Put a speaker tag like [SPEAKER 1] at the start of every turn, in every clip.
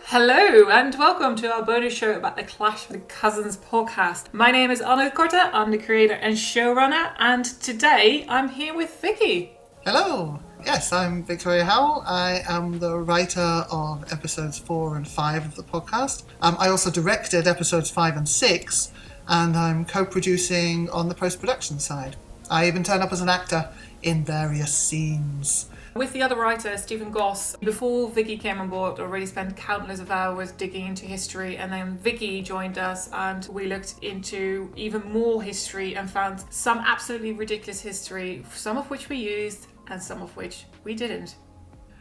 [SPEAKER 1] Hello and welcome to our bonus show about the Clash of the Cousins podcast. My name is Anne de Korte, I'm the creator and showrunner, and today I'm here with Vicky.
[SPEAKER 2] Hello! Yes, I'm Victoria Howell. I am the writer of episodes 4 and 5 of the podcast. I also directed episodes 5 and 6, and I'm co-producing on the post-production side. I even turn up as an actor in various scenes.
[SPEAKER 1] With the other writer, Stephen Goss, before Vicky came on board, already spent countless of hours digging into history, and then Vicky joined us and we looked into even more history and found some absolutely ridiculous history, some of which we used and some of which we didn't.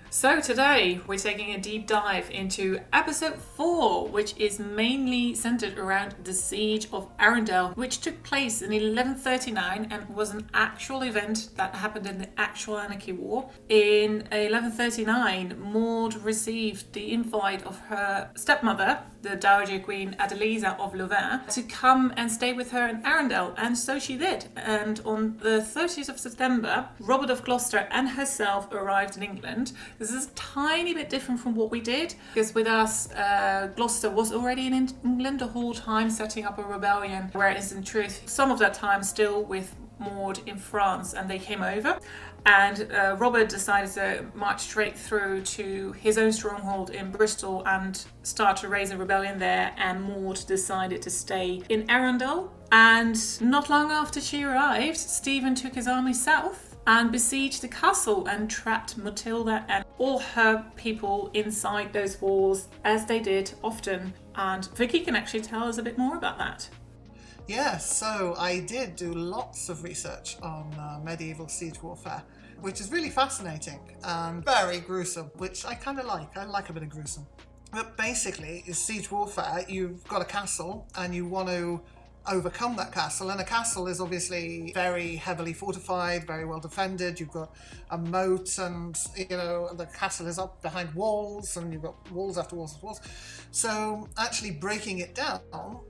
[SPEAKER 1] So today we're taking a deep dive into episode 4, which is mainly centered around the siege of Arundel, which took place in 1139 and was an actual event that happened in the actual Anarchy War. In 1139, Maud received the invite of her stepmother, the Dowager Queen Adeliza of Louvain, to come and stay with her in Arundel, and so she did. And on the 30th of September, Robert of Gloucester and herself arrived in England. This is a tiny bit different from what we did, because with us, Gloucester was already in England the whole time, setting up a rebellion, whereas in truth, some of that time still with Maud in France, and they came over. And Robert decided to march straight through to his own stronghold in Bristol and start to raise a rebellion there, and Maud decided to stay in Arundel. And not long after she arrived, Stephen took his army south and besieged the castle and trapped Matilda and all her people inside those walls, as they did often. And Vicky can actually tell us a bit more about that.
[SPEAKER 2] Yeah, so I did do lots of research on medieval siege warfare, which is really fascinating and very gruesome, which I kind of like. I like a bit of gruesome. But basically, in siege warfare, you've got a castle and you want to overcome that castle, and a castle is obviously very heavily fortified, very well defended. You've got a moat, and the castle is up behind walls, and you've got walls after walls after walls. So actually breaking it down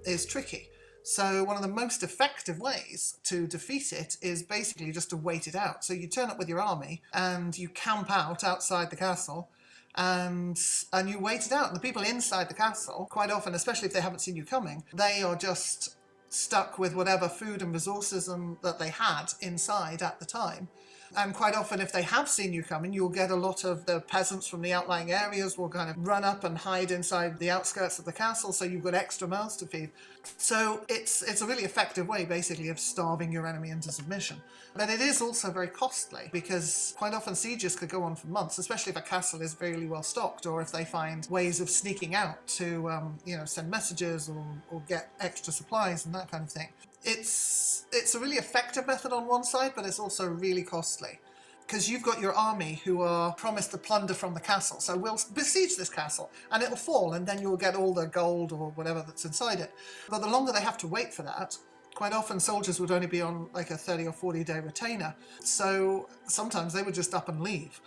[SPEAKER 2] is tricky. So one of the most effective ways to defeat it is basically just to wait it out. So you turn up with your army and you camp out outside the castle, and you wait it out. And the people inside the castle, quite often, especially if they haven't seen you coming, they are just stuck with whatever food and resources that they had inside at the time. And quite often, if they have seen you coming, you'll get a lot of the peasants from the outlying areas will kind of run up and hide inside the outskirts of the castle, so you've got extra mouths to feed. So it's a really effective way, basically, of starving your enemy into submission. But it is also very costly, because quite often sieges could go on for months, especially if a castle is really well stocked, or if they find ways of sneaking out to send messages or get extra supplies and that kind of thing. It's a really effective method on one side, but it's also really costly, because you've got your army who are promised the plunder from the castle. So we'll besiege this castle and it'll fall, and then you'll get all the gold or whatever that's inside it. But the longer they have to wait for that, quite often soldiers would only be on like a 30 or 40 day retainer. So sometimes they would just up and leave.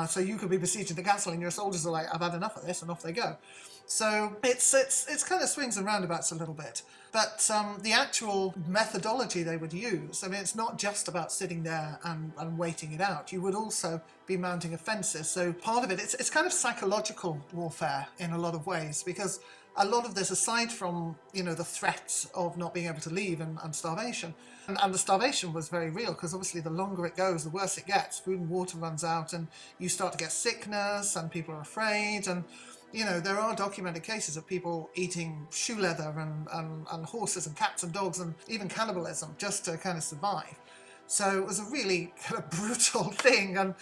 [SPEAKER 2] So you could be besieging the castle and your soldiers are like, I've had enough of this, and off they go. So it's kind of swings and roundabouts a little bit. But the actual methodology they would use, I mean, it's not just about sitting there and waiting it out. You would also be mounting offences. So part of it, it's kind of psychological warfare in a lot of ways, because a lot of this, aside from, the threat of not being able to leave and starvation, and the starvation was very real, because obviously the longer it goes, the worse it gets. Food and water runs out, and you start to get sickness, and people are afraid, and there are documented cases of people eating shoe leather and horses and cats and dogs, and even cannibalism, just to kind of survive. So it was a really kind of brutal thing, and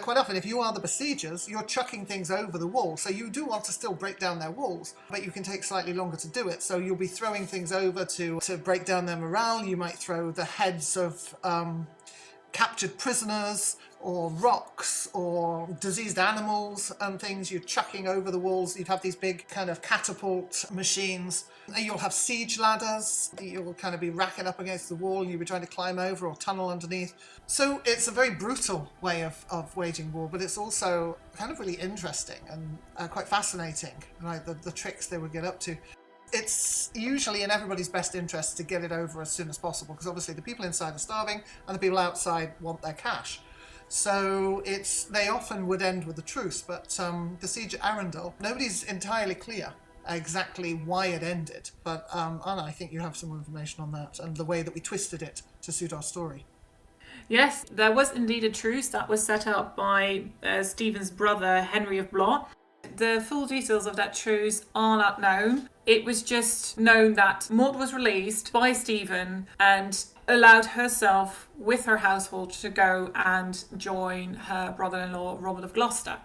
[SPEAKER 2] quite often, if you are the besiegers, you're chucking things over the wall. So you do want to still break down their walls, but you can take slightly longer to do it. So you'll be throwing things over to break down their morale. You might throw the heads of captured prisoners, or rocks, or diseased animals and things you're chucking over the walls. You'd have these big kind of catapult machines. You'll have siege ladders that you'll kind of be racking up against the wall and you'll be trying to climb over or tunnel underneath. So it's a very brutal way of waging war, but it's also kind of really interesting and quite fascinating, right? The tricks they would get up to. It's usually in everybody's best interest to get it over as soon as possible, because obviously the people inside are starving and the people outside want their cash. So they often would end with a truce, but the siege at Arundel, nobody's entirely clear exactly why it ended. But Anna, I think you have some more information on that and the way that we twisted it to suit our story.
[SPEAKER 1] Yes, there was indeed a truce that was set up by Stephen's brother, Henry of Blois. The full details of that truce are not known. It was just known that Maud was released by Stephen and allowed herself with her household to go and join her brother-in-law, Robert of Gloucester,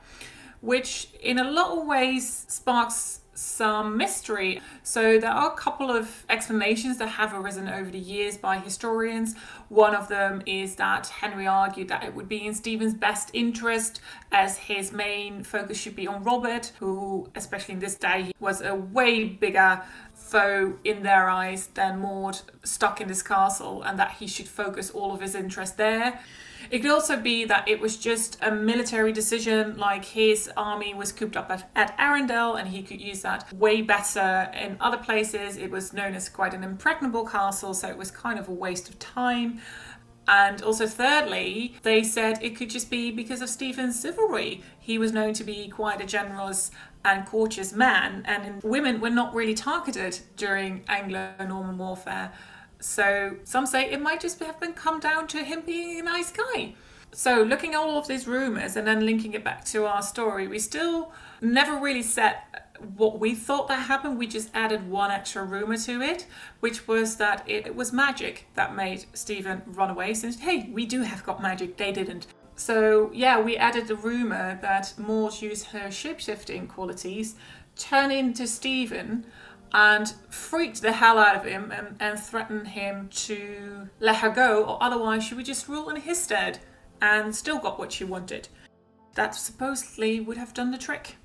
[SPEAKER 1] which in a lot of ways sparks some mystery. So there are a couple of explanations that have arisen over the years by historians. One of them is that Henry argued that it would be in Stephen's best interest, as his main focus should be on Robert, who, especially in this day, was a way bigger foe in their eyes than Maud stuck in this castle, and that he should focus all of his interest there. It could also be that it was just a military decision, like his army was cooped up at Arundel and he could use that way better in other places. It was known as quite an impregnable castle, so it was kind of a waste of time. And also thirdly, they said it could just be because of Stephen's chivalry. He was known to be quite a generous and courteous man, and women were not really targeted during Anglo-Norman warfare. So some say it might just have been come down to him being a nice guy. So looking at all of these rumours and then linking it back to our story, we still never really set what we thought that happened. We just added one extra rumour to it, which was that it was magic that made Stephen run away, since, hey, we do have got magic, they didn't. So yeah, we added the rumour that Maud used her shape-shifting qualities, turn into Stephen, and freaked the hell out of him and threatened him to let her go, or otherwise she would just rule in his stead, and still got what she wanted. That supposedly would have done the trick.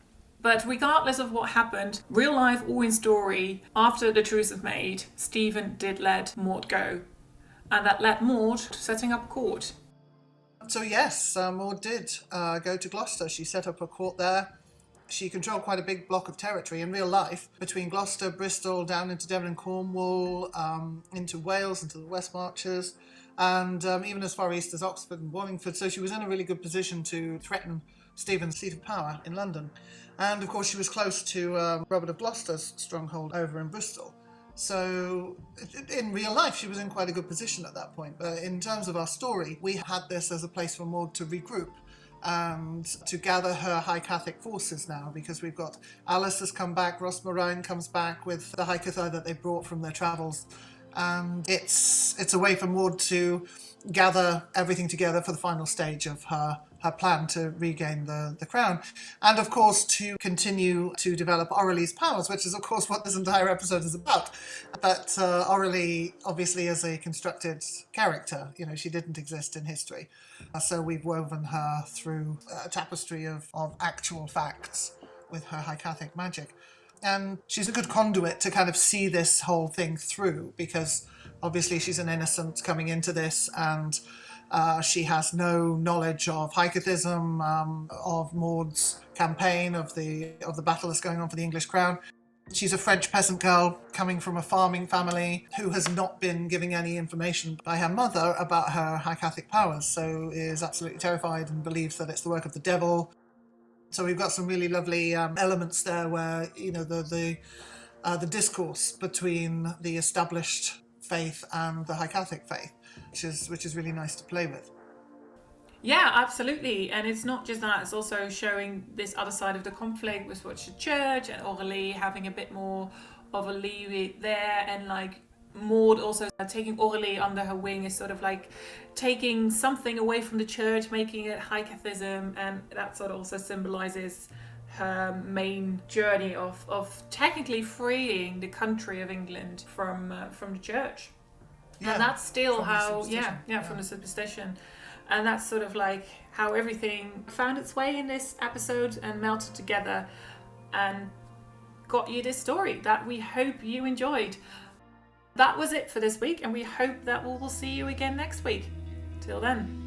[SPEAKER 1] But regardless of what happened, real life or in story, after the truce was made, Stephen did let Maud go. And that led Maud to setting up court.
[SPEAKER 2] So yes, Maud did go to Gloucester. She set up a court there. She controlled quite a big block of territory in real life, between Gloucester, Bristol, down into Devon and Cornwall, into Wales, into the West Marches, and even as far east as Oxford and Wallingford. So she was in a really good position to threaten Stephen's seat of power in London. And of course she was close to Robert of Gloucester's stronghold over in Bristol. So in real life she was in quite a good position at that point. But in terms of our story, we had this as a place for Maud to regroup and to gather her High Catholic forces now, because we've got Alice has come back, Ross Moraine comes back with the High Cathar that they brought from their travels, and it's a way for Maud to gather everything together for the final stage of her plan to regain the crown, and of course to continue to develop Aurelie's powers, which is of course what this entire episode is about. But Aurelie obviously is a constructed character, she didn't exist in history, so we've woven her through a tapestry of actual facts with her High Catholic magic. And she's a good conduit to kind of see this whole thing through, because obviously she's an innocent coming into this, and she has no knowledge of Haikathism, of Maud's campaign, of the battle that's going on for the English crown. She's a French peasant girl coming from a farming family who has not been giving any information by her mother about her High Catholic powers, so is absolutely terrified and believes that it's the work of the devil. So we've got some really lovely elements there where, the discourse between the established faith and the High Catholic faith, which is really nice to play with.
[SPEAKER 1] Yeah, absolutely. And it's not just that, it's also showing this other side of the conflict with the church and Aurelie having a bit more of a leeway there, and Maud also taking Aurelie under her wing is sort of like taking something away from the church, making it Haikathism, and that sort of also symbolizes her main journey of technically freeing the country of England from the church. Yeah, and that's still how, from the superstition. And that's sort of like how everything found its way in this episode and melted together and got you this story that we hope you enjoyed. That was it for this week, and we hope that we will see you again next week. Till then.